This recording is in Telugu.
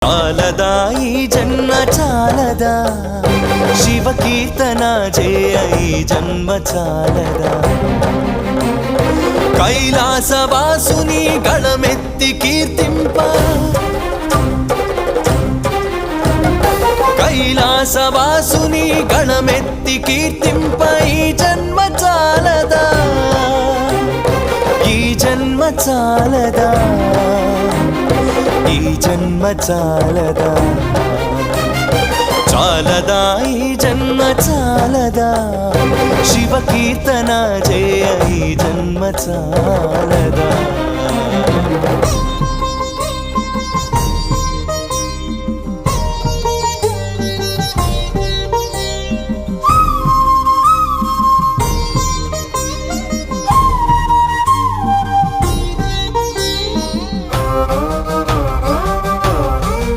చాలదా ఈ జన్మ చాలదా శివ కీర్తన చేయ ఈ జన్మ చాలదా కైలాసవాసుని గణమెత్తి కీర్తింప కైలాసవాసుని గణమెత్తి కీర్తింప ఈ జన్మ చాలదా ఈ జన్మ చాలదా ఈ జన్మ చాలదా చాలదా ఈ జన్మ చాలదా శివ కీర్తన చేయ ఈ జన్మ చాలదా